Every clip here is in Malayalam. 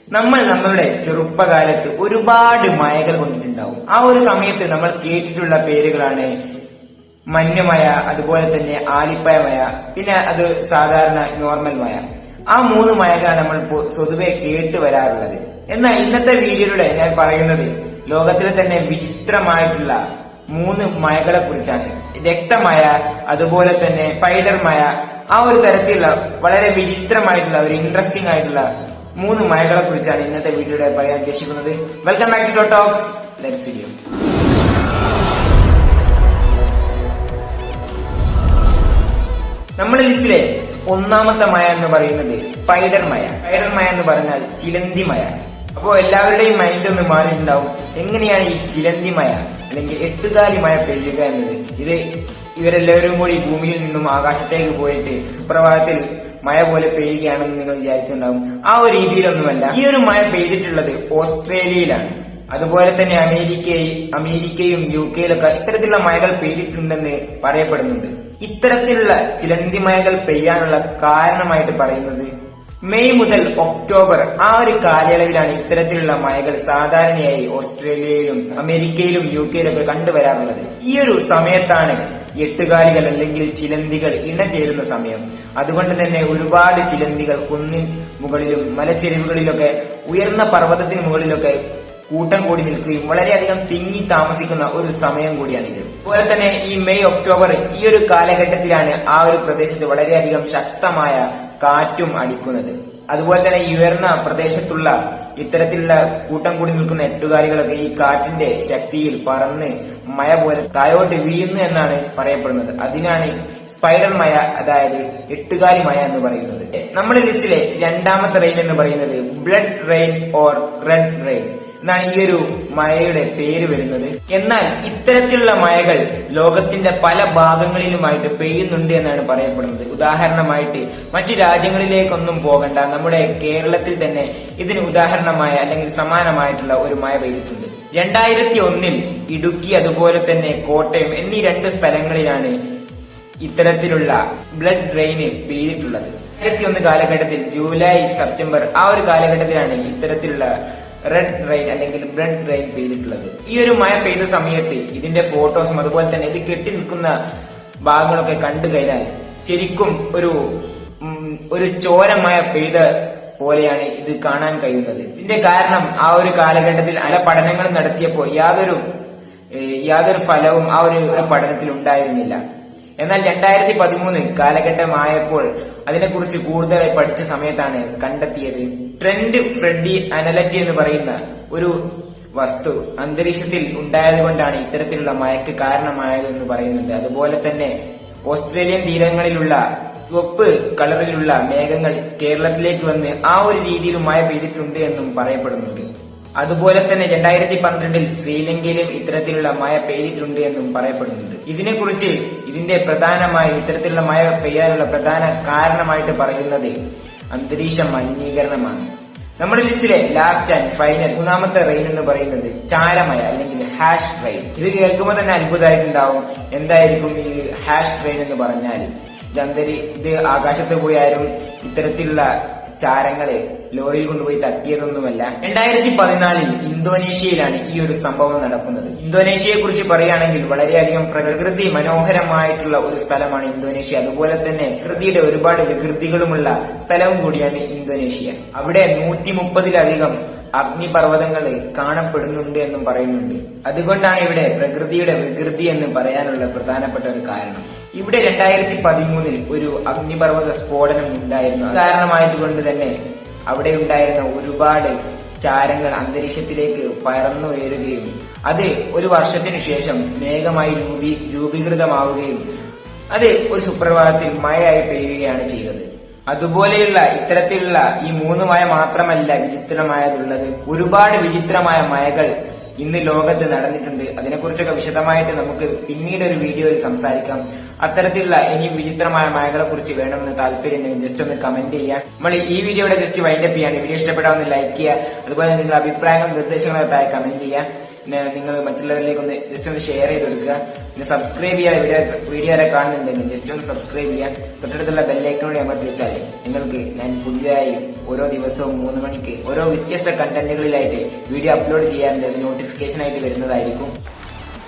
നമ്മൾ നമ്മളുടെ ചെറുപ്പകാലത്ത് ഒരുപാട് മഴകൾ കൊണ്ടിട്ടുണ്ടാവും. ആ ഒരു സമയത്ത് നമ്മൾ കേട്ടിട്ടുള്ള പേരുകളാണ് മഞ്ഞുമഴ, അതുപോലെ തന്നെ ആലിപ്പഴ മഴ, പിന്നെ അത് സാധാരണ നോർമൽ മഴ. ആ മൂന്ന് മഴകളാണ് നമ്മൾ സ്വതുവെ കേട്ട് വരാറുള്ളത്. എന്നാൽ ഇന്നത്തെ വീഡിയോയിലൂടെ ഞാൻ പറയുന്നത് ലോകത്തിലെ തന്നെ വിചിത്രമായിട്ടുള്ള മൂന്ന് മഴകളെ കുറിച്ചാണ്. രക്തമഴ, അതുപോലെ തന്നെ സ്പൈഡർ മഴ, ആ ഒരു തരത്തിലുള്ള വളരെ വിചിത്രമായിട്ടുള്ള ഒരു ഇൻട്രസ്റ്റിംഗ് ആയിട്ടുള്ള മൂന്ന് മഴകളെ കുറിച്ചാണ് ഇന്നത്തെ വീഡിയോയിലൂടെ പറയാൻ ഉദ്ദേശിക്കുന്നത്. Welcome back to talks. Let's video. നമ്മുടെ ലിസ്റ്റിലെ ഒന്നാമത്തെ മഴ എന്ന് പറയുന്നത് സ്പൈഡർ മഴ. സ്പൈഡർ മഴ എന്ന് പറഞ്ഞാൽ ചിലന്തി മഴ. അപ്പോ എല്ലാവരുടെയും മൈൻഡ് ഒന്ന് മാറിയിട്ടുണ്ടാവും, എങ്ങനെയാണ് ഈ ചിലന്തി മഴ അല്ലെങ്കിൽ എട്ടുകാലി മഴ പെയ്യുക എന്നത്. ഇവരെല്ലാവരും കൂടി ഭൂമിയിൽ നിന്നും ആകാശത്തേക്ക് പോയിട്ട് സുപ്രഭാതത്തിൽ മഴ പോലെ പെയ്യുകയാണെന്ന് നിങ്ങൾ വിചാരിക്കുന്നുണ്ടാവും. ആ ഒരു രീതിയിലൊന്നുമല്ല. ഈ ഒരു മഴ പെയ്തിട്ടുള്ളത് ഓസ്ട്രേലിയയിലാണ്. അതുപോലെ തന്നെ അമേരിക്കയും യുകെയിലൊക്കെ ഇത്തരത്തിലുള്ള മഴകൾ പെയ്തിട്ടുണ്ടെന്ന് പറയപ്പെടുന്നുണ്ട്. ഇത്തരത്തിലുള്ള ചിലന്തി മഴകൾ പെയ്യാനുള്ള കാരണമായിട്ട് പറയുന്നത് മെയ് മുതൽ ഒക്ടോബർ ആ ഒരു കാലയളവിലാണ് ഇത്തരത്തിലുള്ള മഴകൾ സാധാരണയായി ഓസ്ട്രേലിയയിലും അമേരിക്കയിലും യുകെയിലൊക്കെ കണ്ടുവരാറുള്ളത്. ഈ ഒരു സമയത്താണ് എട്ടുകാലികൾ അല്ലെങ്കിൽ ചിലന്തികൾ ഇണചേരുന്ന സമയം. അതുകൊണ്ട് തന്നെ ഒരുപാട് ചിലന്തികൾ കുന്നിൻ മുകളിലും മലച്ചെരിവുകളിലൊക്കെ ഉയർന്ന പർവ്വതത്തിന് മുകളിലൊക്കെ കൂട്ടം കൂടി നിൽക്കുകയും വളരെയധികം തിങ്ങി താമസിക്കുന്ന ഒരു സമയം കൂടിയാണിത്. അതുപോലെ തന്നെ ഈ മെയ് ഒക്ടോബർ ഈ ഒരു കാലഘട്ടത്തിലാണ് ആ ഒരു പ്രദേശത്ത് വളരെയധികം ശക്തമായ കാറ്റും അടിക്കുന്നത്. അതുപോലെ തന്നെ ഈ ഉയർന്ന പ്രദേശത്തുള്ള ഇത്തരത്തിലുള്ള കൂട്ടം കൂടി നിൽക്കുന്ന എട്ടുകാലികളൊക്കെ ഈ കാറ്റിന്റെ ശക്തിയിൽ പറന്ന് മഴ പോലെ താഴോട്ട് വീഴുന്നു എന്നാണ് പറയപ്പെടുന്നത്. അതിനാണ് സ്പൈഡർ മഴ, അതായത് എട്ടുകാലി മഴ എന്ന് പറയുന്നത്. നമ്മുടെ ലിസ്റ്റിലെ രണ്ടാമത്തെ റെയിൻ എന്ന് പറയുന്നത് blood rain or red rain എന്നാണ് ഈ ഒരു മഴയുടെ പേര് വരുന്നത്. എന്നാൽ ഇത്തരത്തിലുള്ള മഴകൾ ലോകത്തിന്റെ പല ഭാഗങ്ങളിലുമായിട്ട് പെയ്യുന്നുണ്ട് എന്നാണ് പറയപ്പെടുന്നത്. ഉദാഹരണമായിട്ട് മറ്റു രാജ്യങ്ങളിലേക്കൊന്നും പോകണ്ട, നമ്മുടെ കേരളത്തിൽ തന്നെ ഇതിന് ഉദാഹരണമായ അല്ലെങ്കിൽ സമാനമായിട്ടുള്ള ഒരു മഴ പെയ്തിട്ടുണ്ട്. 2001 ഇടുക്കി, അതുപോലെ തന്നെ കോട്ടയം എന്നീ രണ്ട് സ്ഥലങ്ങളിലാണ് ഇത്തരത്തിലുള്ള ബ്ലഡ് റെയിന് പെയ്തിട്ടുള്ളത്. 2001 കാലഘട്ടത്തിൽ ജൂലൈ, സെപ്റ്റംബർ ആ ഒരു കാലഘട്ടത്തിലാണ് ഇത്തരത്തിലുള്ള റെഡ് റെയിൻ അല്ലെങ്കിൽ ബ്ലഡ് റെയിൻ പെയ്തിട്ടുള്ളത്. ഈ ഒരു മഴ പെയ്ത സമയത്ത് ഇതിന്റെ ഫോട്ടോസും അതുപോലെ തന്നെ ഇത് കെട്ടി നിൽക്കുന്ന ഭാഗങ്ങളൊക്കെ കണ്ടു കഴിഞ്ഞാൽ ശരിക്കും ഒരു ചോര മഴ പെയ്ത പോലെയാണ് ഇത് കാണാൻ കഴിയുന്നത്. ഇതിന്റെ കാരണം ആ ഒരു കാലഘട്ടത്തിൽ പല പഠനങ്ങൾ നടത്തിയപ്പോൾ യാതൊരു ഫലവും ആ ഒരു പഠനത്തിൽ ഉണ്ടായിരുന്നില്ല. എന്നാൽ 2013 കാലഘട്ടമായപ്പോൾ അതിനെക്കുറിച്ച് കൂടുതലായി പഠിച്ച സമയത്താണ് കണ്ടെത്തിയത് ട്രെൻഡ് ഫ്രെഡി അനലറ്റി എന്ന് പറയുന്ന ഒരു വസ്തു അന്തരീക്ഷത്തിൽ ഉണ്ടായതുകൊണ്ടാണ് ഇത്തരത്തിലുള്ള മഴയ്ക്ക് കാരണമായതെന്ന് പറയുന്നുണ്ട്. അതുപോലെ തന്നെ ഓസ്ട്രേലിയൻ തീരങ്ങളിലുള്ള ചുവപ്പ് കളറിലുള്ള മേഘങ്ങൾ കേരളത്തിലേക്ക് വന്ന് ആ ഒരു രീതിയിൽ മഴ പെയ്തിട്ടുണ്ട് എന്നും പറയപ്പെടുന്നുണ്ട്. അതുപോലെ തന്നെ 2012 ശ്രീലങ്കയിലും ഇത്തരത്തിലുള്ള മഴ പെയ്തിട്ടുണ്ട് എന്നും പറയപ്പെടുന്നുണ്ട്. ഇതിനെക്കുറിച്ച് പ്രധാനമായും ഇത്തരത്തിലുള്ള മഴ പെയ്യാനുള്ള പ്രധാന കാരണമായിട്ട് പറയുന്നത് അന്തരീക്ഷ മലിനീകരണമാണ്. നമ്മുടെ ലിസ്റ്റിലെ ലാസ്റ്റ് ആൻഡ് ഫൈനൽ മൂന്നാമത്തെ റെയിൻ എന്ന് പറയുന്നത് ചാരമഴ അല്ലെങ്കിൽ ഹാഷ് റെയിൻ. ഇത് കേൾക്കുമ്പോൾ തന്നെ അത്ഭുതമായിട്ടുണ്ടാവും, എന്തായിരിക്കും ഈ ഹാഷ് റെയിൻ എന്ന് പറഞ്ഞാൽ. ഇത് ആകാശത്ത് പോയാലും ഇത്തരത്തിലുള്ള ചാരങ്ങളെ ലോറിയിൽ കൊണ്ടുപോയി തട്ടിയതൊന്നുമല്ല. 2014 ഇന്തോനേഷ്യയിലാണ് ഈ ഒരു സംഭവം നടക്കുന്നത്. ഇന്തോനേഷ്യയെ കുറിച്ച് പറയുകയാണെങ്കിൽ വളരെയധികം പ്രകൃതി മനോഹരമായിട്ടുള്ള ഒരു സ്ഥലമാണ് ഇന്തോനേഷ്യ. അതുപോലെ തന്നെ പ്രകൃതിയുടെ ഒരുപാട് വികൃതികളുമുള്ള സ്ഥലവും കൂടിയാണ് ഇന്തോനേഷ്യ. അവിടെ 130ലധികം അഗ്നിപർവ്വതങ്ങൾ കാണപ്പെടുന്നുണ്ട് എന്നും പറയുന്നുണ്ട്. അതുകൊണ്ടാണ് ഇവിടെ പ്രകൃതിയുടെ വികൃതി എന്ന് പറയാനുള്ള പ്രധാനപ്പെട്ട ഒരു കാരണം. ഇവിടെ 2013 ഒരു അഗ്നിപർവ്വത സ്ഫോടനം ഉണ്ടായിരുന്നു. കാരണമായതുകൊണ്ട് തന്നെ അവിടെ ഉണ്ടായിരുന്ന ഒരുപാട് ചാരങ്ങൾ അന്തരീക്ഷത്തിലേക്ക് പറന്നുയരുകയും അത് ഒരു വർഷത്തിനു ശേഷം മേഘമായി രൂപീകൃതമാവുകയും അത് ഒരു സുപ്രഭാതത്തിൽ മഴയായി പെയ്യുകയാണ് ചെയ്തത്. അതുപോലെയുള്ള ഇത്തരത്തിലുള്ള ഈ മൂന്ന് മഴ മാത്രമല്ല വിചിത്രമായതുള്ളത്. ഒരുപാട് വിചിത്രമായ മഴകൾ ഇന്ന് ലോകത്ത് നടന്നിട്ടുണ്ട്. അതിനെക്കുറിച്ചൊക്കെ വിശദമായിട്ട് നമുക്ക് പിന്നീട് ഒരു വീഡിയോയിൽ സംസാരിക്കാം. അത്തരത്തിലുള്ള ഇനി വിചിത്രമായ മഴകളെ കുറിച്ച് വേണമെന്ന് താല്പര്യമുണ്ടെങ്കിൽ ജസ്റ്റ് ഒന്ന് കമന്റ് ചെയ്യാം. നമ്മൾ ഈ വീഡിയോയുടെ ജസ്റ്റ് വൈൻഡപ്പ് ചെയ്യാൻ വീഡിയോ ഇഷ്ടപ്പെട്ടാൽ ഒന്ന് ലൈക്ക് ചെയ്യുക. അതുപോലെ നിങ്ങളുടെ അഭിപ്രായങ്ങളും നിർദ്ദേശങ്ങളും താഴെ കമന്റ് ചെയ്യുക. പിന്നെ നിങ്ങൾ മറ്റുള്ളവരിലേക്ക് ഒന്ന് ജസ്റ്റ് ഒന്ന് ഷെയർ ചെയ്ത് കൊടുക്കുക. പിന്നെ സബ്സ്ക്രൈബ് ചെയ്യുക. വീഡിയോ വരെ കാണുന്നുണ്ടെങ്കിൽ ജസ്റ്റ് ഒന്ന് സബ്സ്ക്രൈബ് ചെയ്യാം. തൊട്ടടുത്തുള്ള ബെല്ലൈക്കനോട് അമർത്തി വെച്ചാൽ നിങ്ങൾക്ക് ഞാൻ പുതിയതായി ഓരോ ദിവസവും 3 മണിക്ക് ഓരോ വ്യത്യസ്ത കണ്ടന്റുകളിലായിട്ട് വീഡിയോ അപ്ലോഡ് ചെയ്യാറുണ്ട്. അത് നോട്ടിഫിക്കേഷൻ ആയിട്ട് വരുന്നതായിരിക്കും.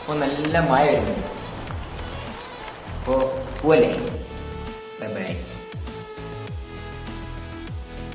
അപ്പോൾ നല്ല മഴ വരുന്നുണ്ട്. അപ്പോൾ പോവല്ലേ?